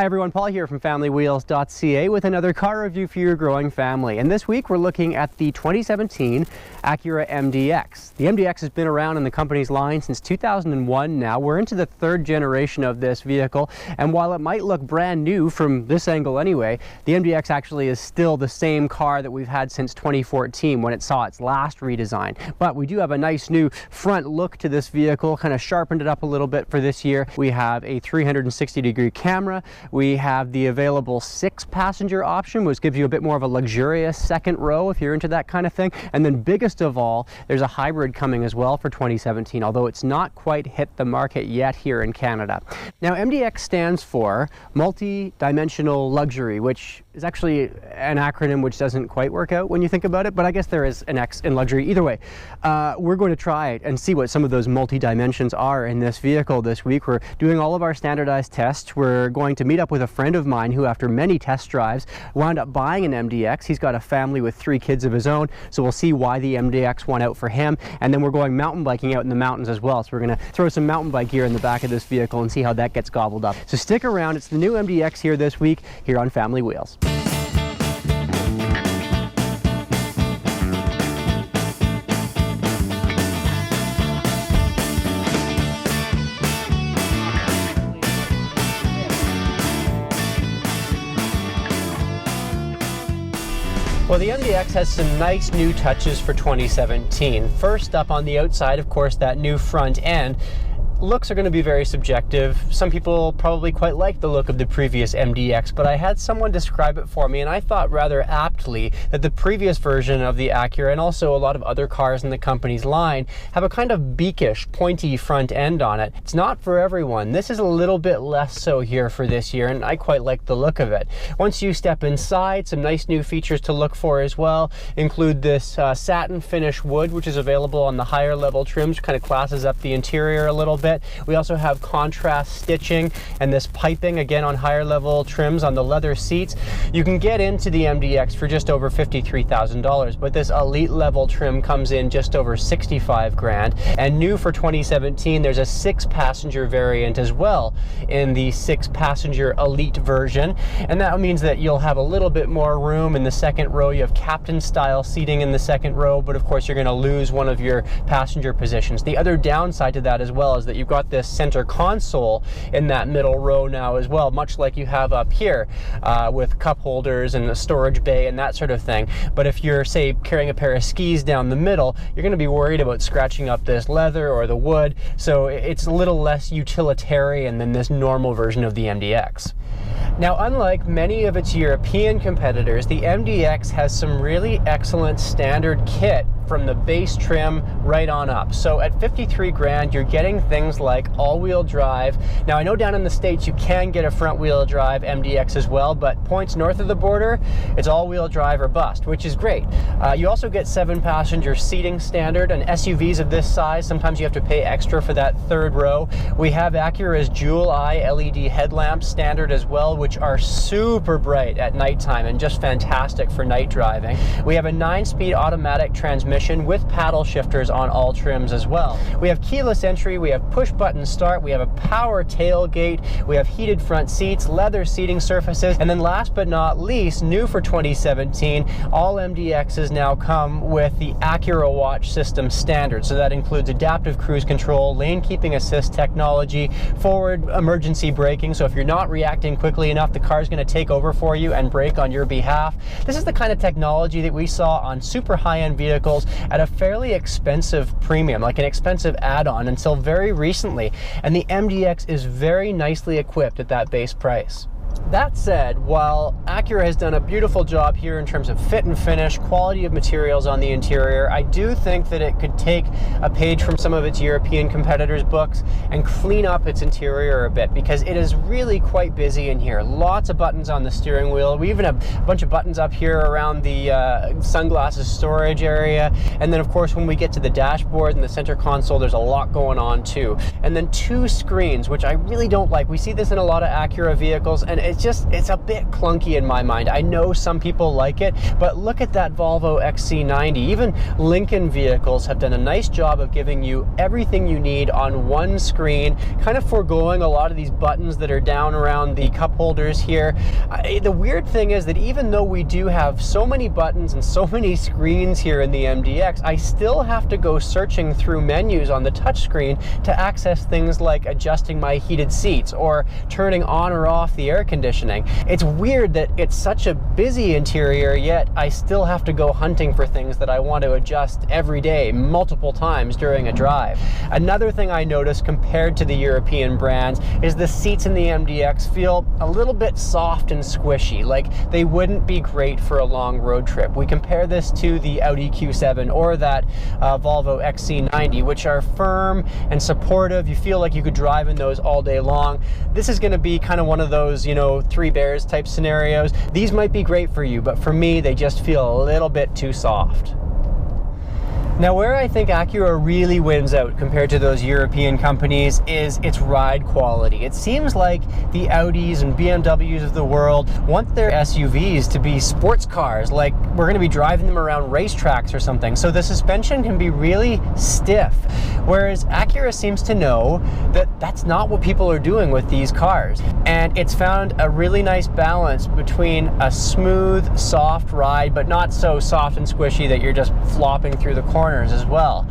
Hi everyone, Paul here from familywheels.ca with another car review for your growing family. And this week we're looking at the 2017 Acura MDX. The MDX has been around in the company's line since 2001 now. We're into the third generation of this vehicle, and while it might look brand new from this angle anyway, the MDX actually is still the same car that we've had since 2014 when it saw its last redesign. But we do have a nice new front look to this vehicle, kind of sharpened it up a little bit for this year. We have a 360-degree camera. We have the available 6-passenger option, which gives you a bit more of a luxurious second row if you're into that kind of thing. And then biggest of all, there's a hybrid coming as well for 2017, although it's not quite hit the market yet here in Canada. Now, MDX stands for multi-dimensional luxury, which is actually an acronym which doesn't quite work out when you think about it, but I guess there is an X in luxury. Either way, we're going to try it and see what some of those multi-dimensions are in this vehicle this week. We're doing all of our standardized tests. We're going to meet up with a friend of mine who, after many test drives, wound up buying an MDX. He's got a family with 3 kids of his own, so we'll see why the MDX won out for him. And then we're going mountain biking out in the mountains as well, so we're going to throw some mountain bike gear in the back of this vehicle and see how that gets gobbled up. So stick around. It's the new MDX here this week here on Family Wheels. Well, the MDX has some nice new touches for 2017. First up on the outside, of course, that new front end. Looks are going to be very subjective. Some people probably quite like the look of the previous MDX, but I had someone describe it for me, and I thought rather aptly that the previous version of the Acura, and also a lot of other cars in the company's line, have a kind of beakish, pointy front end on it. It's not for everyone. This is a little bit less so here for this year, and I quite like the look of it. Once you step inside, some nice new features to look for as well include this satin finish wood, which is available on the higher level trims, kind of classes up the interior a little bit. We also have contrast stitching and this piping, again on higher level trims on the leather seats. You can get into the MDX for just over $53,000, but this elite level trim comes in just over 65 grand. And new for 2017, there's a 6-passenger variant as well in the 6-passenger elite version. And that means that you'll have a little bit more room in the second row. You have captain style seating in the second row, but of course you're going to lose one of your passenger positions. The other downside to that as well is that you've got this center console in that middle row now as well, much like you have up here with cup holders and a storage bay and that sort of thing. But if you're, say, carrying a pair of skis down the middle, you're going to be worried about scratching up this leather or the wood, so it's a little less utilitarian than this normal version of the MDX. Now, unlike many of its European competitors, the MDX has some really excellent standard kit from the base trim right on up. So at 53 grand, you're getting things like all-wheel drive. Now, I know down in the States you can get a front-wheel drive MDX as well, but points north of the border, it's all-wheel drive or bust, which is great. You also get 7-passenger seating standard, and SUVs of this size, sometimes you have to pay extra for that third row. We have Acura's dual-eye LED headlamps standard as well, which are super bright at nighttime and just fantastic for night driving. We have a 9-speed automatic transmission with paddle shifters on all trims as well. We have keyless entry, we have push button start, we have a power tailgate, we have heated front seats, leather seating surfaces, and then last but not least, new for 2017, all MDXs now come with the Acura Watch system standard. So that includes adaptive cruise control, lane keeping assist technology, forward emergency braking, so if you're not reacting quickly enough, the car's going to take over for you and brake on your behalf. This is the kind of technology that we saw on super high-end vehicles at a fairly expensive premium, like an expensive add-on, until very recently, and the MDX is very nicely equipped at that base price. That said, while Acura has done a beautiful job here in terms of fit and finish, quality of materials on the interior, I do think that it could take a page from some of its European competitors' books and clean up its interior a bit, because it is really quite busy in here. Lots of buttons on the steering wheel. We even have a bunch of buttons up here around the sunglasses storage area. And then, of course, when we get to the dashboard and the center console, there's a lot going on too. And then 2 screens, which I really don't like. We see this in a lot of Acura vehicles, and it's a bit clunky in my mind. I know some people like it, but look at that Volvo XC90. Even Lincoln vehicles have done a nice job of giving you everything you need on one screen, kind of foregoing a lot of these buttons that are down around the cup holders here. The weird thing is that even though we do have so many buttons and so many screens here in the MDX, I still have to go searching through menus on the touchscreen to access things like adjusting my heated seats or turning on or off the air conditioning. It's weird that it's such a busy interior, yet I still have to go hunting for things that I want to adjust every day, multiple times during a drive. Another thing I noticed compared to the European brands is the seats in the MDX feel a little bit soft and squishy, like they wouldn't be great for a long road trip. We compare this to the Audi Q7 or that Volvo XC90, which are firm and supportive. You feel like you could drive in those all day long. This is going to be kind of one of those, you know, Three Bears type scenarios. These might be great for you, but for me, they just feel a little bit too soft. Now, where I think Acura really wins out compared to those European companies is its ride quality. It seems like the Audis and BMWs of the world want their SUVs to be sports cars, like we're going to be driving them around racetracks or something. So the suspension can be really stiff, whereas Acura seems to know that that's not what people are doing with these cars. And it's found a really nice balance between a smooth, soft ride, but not so soft and squishy that you're just flopping through the corners as well.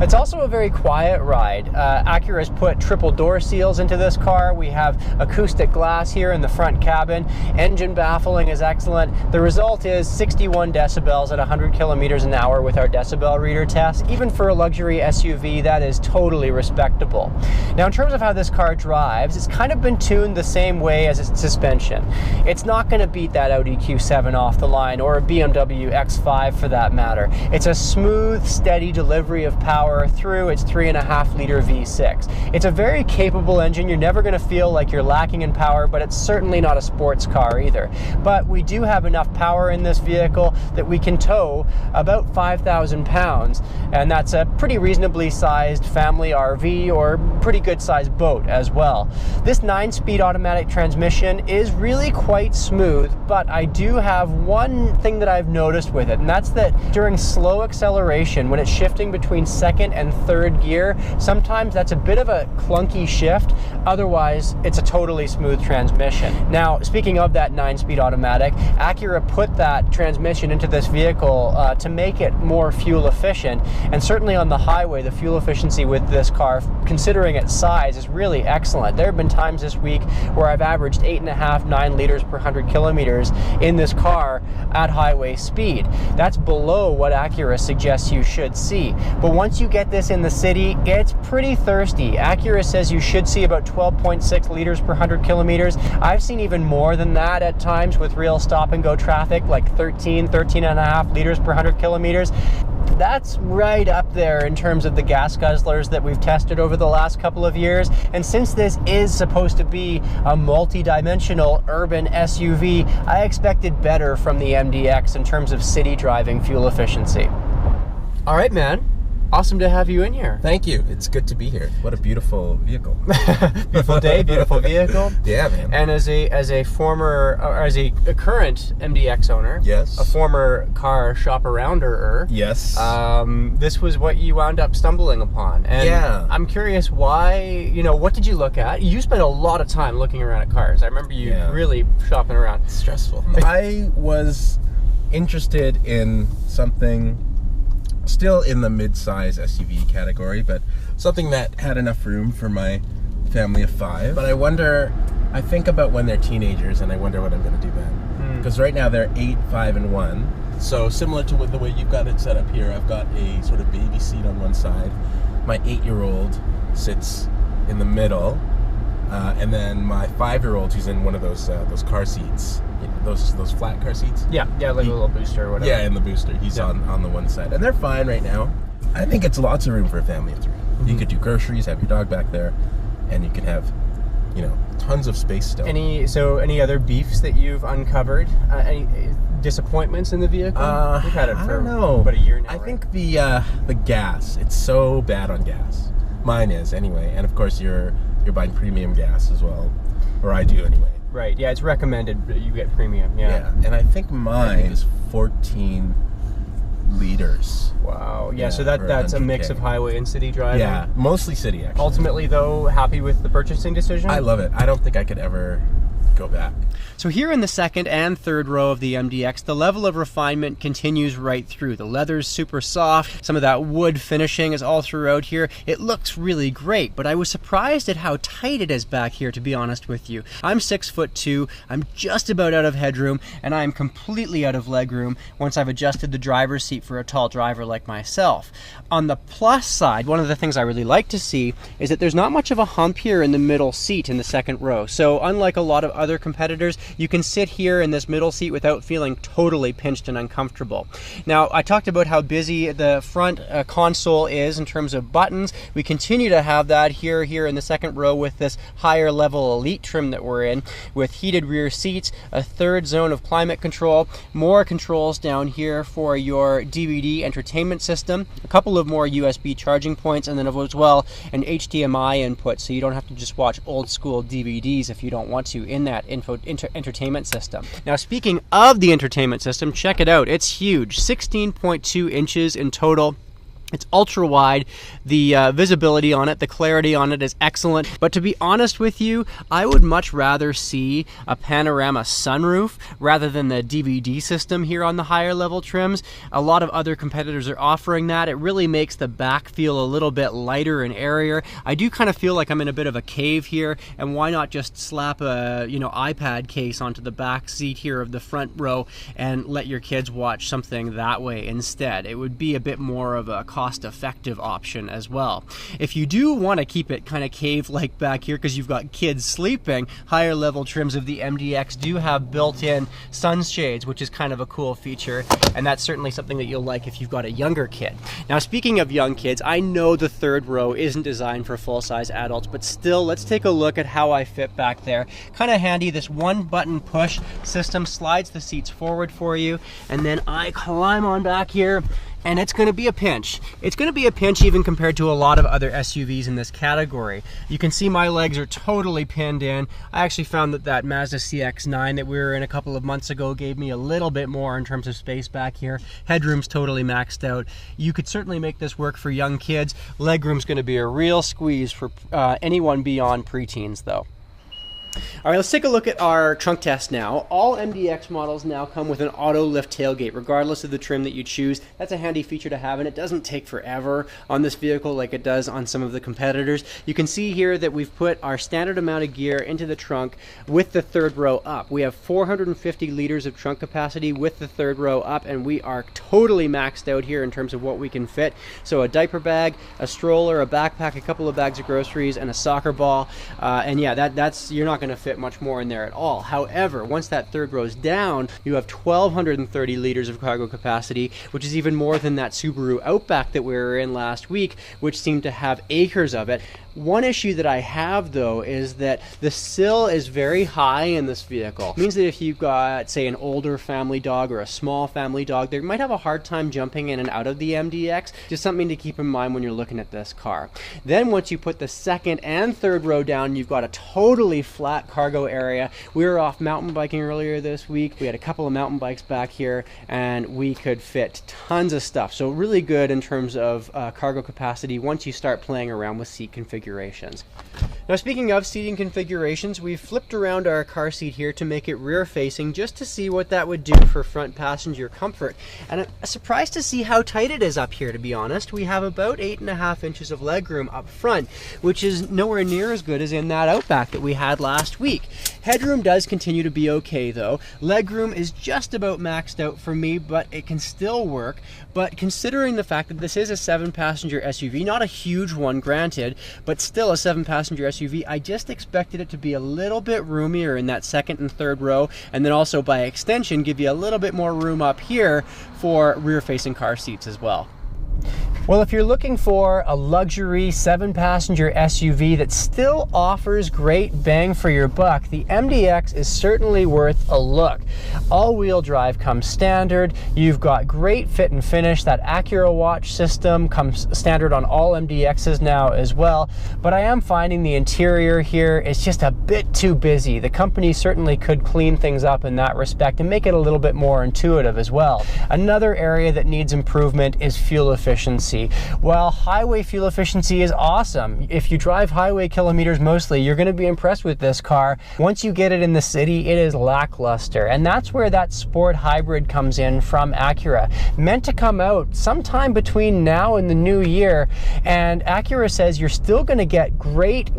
It's also a very quiet ride. Acura has put triple door seals into this car. We have acoustic glass here in the front cabin. Engine baffling is excellent. The result is 61 decibels at 100 kilometers an hour with our decibel reader test. Even for a luxury SUV, that is totally respectable. Now, in terms of how this car drives, it's kind of been tuned the same way as its suspension. It's not going to beat that Audi Q7 off the line, or a BMW X5 for that matter. It's a smooth, steady delivery of power through its 3.5-liter V6. It's a very capable engine. You're never going to feel like you're lacking in power, but it's certainly not a sports car either. But we do have enough power in this vehicle that we can tow about 5,000 pounds, and that's a pretty reasonably sized family RV or pretty good sized boat as well. This 9-speed automatic transmission is really quite smooth, but I do have one thing that I've noticed with it, and that's that during slow acceleration, when it's shifting between second and third gear, sometimes that's a bit of a clunky shift. Otherwise, it's a totally smooth transmission. Now, speaking of that 9-speed automatic, Acura put that transmission into this vehicle to make it more fuel efficient, and certainly on the highway, the fuel efficiency with this car, considering its size, is really excellent. There have been times this week where I've averaged 8.5-9 liters per 100 kilometers in this car at highway speed. That's below what Acura suggests you should see. But once you get this in the city, it's pretty thirsty. Acura says you should see about 12.6 liters per 100 kilometers. I've seen even more than that at times with real stop and go traffic, like 13.5 liters per 100 kilometers. That's right up there in terms of the gas guzzlers that we've tested over the last couple of years. And since this is supposed to be a multi-dimensional urban SUV, I expected better from the MDX in terms of city driving fuel efficiency. All right, man. Awesome to have you in here. Thank you. It's good to be here. What a beautiful vehicle. Beautiful day, beautiful vehicle. Yeah, man. And as a former, or as a current MDX owner, yes, a former car shop-arounder, yes, this was what you wound up stumbling upon. And yeah, I'm curious why. You know, what did you look at? You spent a lot of time looking around at cars. I remember you really shopping around. It's stressful. I was interested in something still in the mid-size SUV category, but something that had enough room for my family of 5. But I think about when they're teenagers, and I wonder what I'm going to do then. Because right now they're 8, 5, and 1. So similar to the way you've got it set up here, I've got a sort of baby seat on one side. My 8-year-old sits in the middle, and then my 5-year-old, who's in one of those car seats. Those flat car seats? Yeah, like a little booster or whatever. Yeah, in the booster. He's on the one side. And they're fine right now. I think it's lots of room for a family of 3. Mm-hmm. You could do groceries, have your dog back there, and you can have, tons of space still. Any other beefs that you've uncovered? Any disappointments in the vehicle? We've had it for about a year now. I think the gas, it's so bad on gas. Mine is, anyway. And of course you're buying premium gas as well. Or I do anyway. Right. Yeah, it's recommended that you get premium. Yeah. And I think mine is 14 liters. Wow. Yeah, so that's a mix of highway and city driving. Yeah, mostly city, actually. Ultimately, though, happy with the purchasing decision? I love it. I don't think I could ever go back. So here in the second and third row of the MDX, the level of refinement continues right through. The leather's super soft. Some of that wood finishing is all throughout here. It looks really great, but I was surprised at how tight it is back here, to be honest with you. I'm 6'2". I'm just about out of headroom, and I'm completely out of legroom once I've adjusted the driver's seat for a tall driver like myself. On the plus side, one of the things I really like to see is that there's not much of a hump here in the middle seat in the second row. So unlike a lot of other competitors, you can sit here in this middle seat without feeling totally pinched and uncomfortable. Now, I talked about how busy the front console is in terms of buttons. We continue to have that here in the second row with this higher level Elite trim that we're in, with heated rear seats, a third zone of climate control, more controls down here for your DVD entertainment system, a couple of more USB charging points, and then as well an HDMI input, so you don't have to just watch old school DVDs if you don't want to in that entertainment system. Now, speaking of the entertainment system, check it out. It's huge, 16.2 inches in total. It's ultra wide. The visibility on it, the clarity on it is excellent. But to be honest with you, I would much rather see a panorama sunroof rather than the DVD system here on the higher level trims. A lot of other competitors are offering that. It really makes the back feel a little bit lighter and airier. I do kind of feel like I'm in a bit of a cave here, and why not just slap a iPad case onto the back seat here of the front row and let your kids watch something that way instead. It would be a bit more of a cost-effective option as well. If you do want to keep it kind of cave-like back here because you've got kids sleeping, higher level trims of the MDX do have built-in sunshades, which is kind of a cool feature, and that's certainly something that you'll like if you've got a younger kid. Now, speaking of young kids, I know the third row isn't designed for full-size adults, but still, let's take a look at how I fit back there. Kind of handy, this one-button push system slides the seats forward for you, and then I climb on back here, and it's going to be a pinch. It's going to be a pinch even compared to a lot of other SUVs in this category. You can see my legs are totally pinned in. I actually found that Mazda CX-9 that we were in a couple of months ago gave me a little bit more in terms of space back here. Headroom's totally maxed out. You could certainly make this work for young kids. Legroom's going to be a real squeeze for anyone beyond preteens though. All right, let's take a look at our trunk test now. All MDX models now come with an auto lift tailgate, regardless of the trim that you choose. That's a handy feature to have, and it doesn't take forever on this vehicle like it does on some of the competitors. You can see here that we've put our standard amount of gear into the trunk with the third row up. We have 450 liters of trunk capacity with the third row up, and we are totally maxed out here in terms of what we can fit. So a diaper bag, a stroller, a backpack, a couple of bags of groceries, and a soccer ball. And yeah, that's you're not going to fit much more in there at all. However, once that third row is down, you have 1,230 liters of cargo capacity, which is even more than that Subaru Outback that we were in last week, which seemed to have acres of it. One issue that I have though is that the sill is very high in this vehicle. It means that if you've got, say, an older family dog or a small family dog, they might have a hard time jumping in and out of the MDX. Just something to keep in mind when you're looking at this car. Then once you put the second and third row down, you've got a totally flat cargo area. We were off mountain biking earlier this week. We had a couple of mountain bikes back here, and we could fit tons of stuff. So really good in terms of cargo capacity once you start playing around with seat configurations. Now, speaking of seating configurations, we've flipped around our car seat here to make it rear facing just to see what that would do for front passenger comfort. And I'm surprised to see how tight it is up here, to be honest. We have about 8.5 inches of legroom up front, which is nowhere near as good as in that Outback that we had last week. Headroom does continue to be okay though. Legroom is just about maxed out for me, but it can still work. But considering the fact that this is a 7-passenger SUV, not a huge one granted, but still a 7-passenger SUV, I just expected it to be a little bit roomier in that second and third row, and then also by extension give you a little bit more room up here for rear-facing car seats as well. Well, if you're looking for a luxury 7-passenger SUV that still offers great bang for your buck, the MDX is certainly worth a look. All-wheel drive comes standard. You've got great fit and finish. That Acura watch system comes standard on all MDXs now as well. But I am finding the interior here is just a bit too busy. The company certainly could clean things up in that respect and make it a little bit more intuitive as well. Another area that needs improvement is fuel efficiency. While highway fuel efficiency is awesome, if you drive highway kilometers mostly, you're going to be impressed with this car. Once you get it in the city, it is lackluster. And that's where that sport hybrid comes in from Acura. Meant to come out sometime between now and the new year. And Acura says you're still going to get great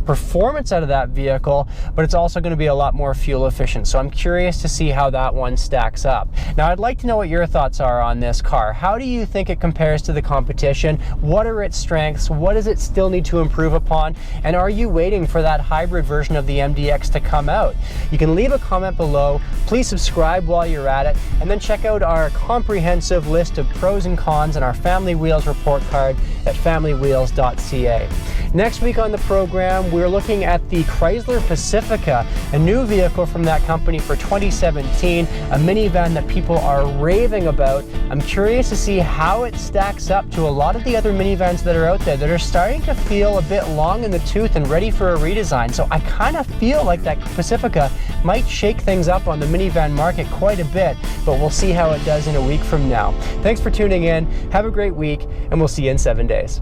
performance out of that vehicle, but it's also going to be a lot more fuel efficient. So I'm curious to see how that one stacks up. Now, I'd like to know what your thoughts are on this car. How do you think it compares to the competition? What are its strengths? What does it still need to improve upon? And are you waiting for that hybrid version of the MDX to come out? You can leave a comment below. Please subscribe while you're at it, and then check out our comprehensive list of pros and cons and our Family Wheels report card at familywheels.ca. Next week on the program, we're looking at the Chrysler Pacifica, a new vehicle from that company for 2017, a minivan that people are raving about. I'm curious to see how it stacks up to a lot of the other minivans that are out there that are starting to feel a bit long in the tooth and ready for a redesign. So I kind of feel like that Pacifica might shake things up on the minivan market quite a bit, but we'll see how it does in a week from now. Thanks for tuning in. Have a great week, and we'll see you in 7 days.